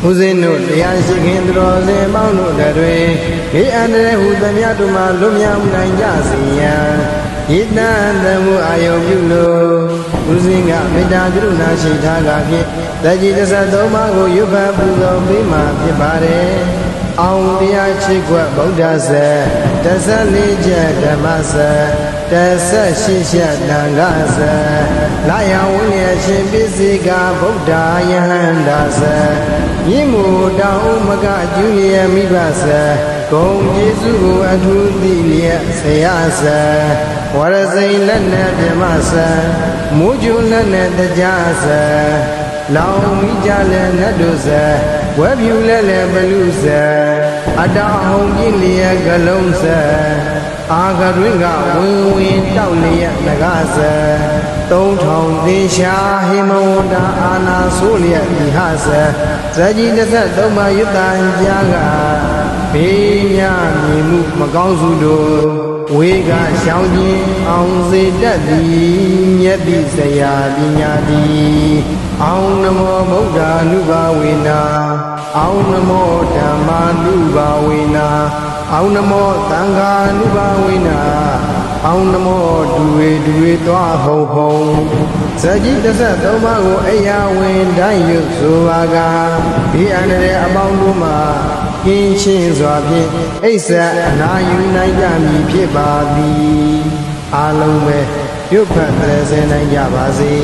ဦးဇင်းတို့တရားရှိခင်သူတော်စင်ပေါင်းတို့တွေဘေးအန္တရာယ်ဟုသမျှတို့မှလွတ်မြောက်နိုင်ကြစေရန်ဤတန်တမှုအာယုံပြုလို့ဦးဇင်းကမေတ္တာကရုဏာရှိထားကဖြင့်တကြီး33ပါးကိုရွတ်ဖတ်ပူဇော်ပေးမှာဖြစ်ပါတယ်အောင်တရားချစ်ကွက်ဗုဒ္ဓဇတ်14ချက်ဓမ္မဇတ်18ချက်တန်ခါဇတ်လာယဝိနည်းရှင်ပစ္စည်းကဗုဒ္ဓယဟန္တာဇတ်မြင့်မို့တောင်းဥမကကျူလျက်မိဘဇတ်ဂုံကျေးဇူးကိုအထူးသိလျက်ဆရာဇတ်ဝရစိန်လက်နဲ့ပြမဇတ်မူးကျူလက်နဲ့တရားဇတ်လောင်မိကြလဲနတ်တို့ဇတ်ဝဲဖြူလဲလဲဘလူဇတ်အတောင်ဟုံပြည့်လျက်ကလုံးဇတ်အာဂတွင်ကဝင်ဝင်တောက်လျက်ငကဇတ်3000သင်္ရှာဟိမဝန္တာအာနာဆိုးလျက်ဤဟဇတ်ဇာကြီး33ပါးယုတ္တန်ကြားကဘေးမြမြင်မှုမကောင်းစုတို့ဝေကရှောင်းခြင်းအောင်စေတတ်သည်မြတ်တိစရာပညာတိအောင်နမောဗုဒ္ဓ ानु ဘာဝေနာအောင်နမောဓမ္မာနုဘာဝေနာအောင်နမောသံဃာနုဘာဝေနာအောင်နမောဒူဝေသွားဟုံဟုံဇာကြီး33ပါးကိုအရာဝင်တိုင်းရွတ်ဆိုပါကဒီအန္တရာယ်အပေါင်းတို့မှာကင်းရှင်းစွာဖြင့်အိဆာအနာယူနိုင်ကြမည်ဖြစ်ပါသည်အားလုံးပဲရွတ်ဖတ်သရစေနိုင်ကြပါစေ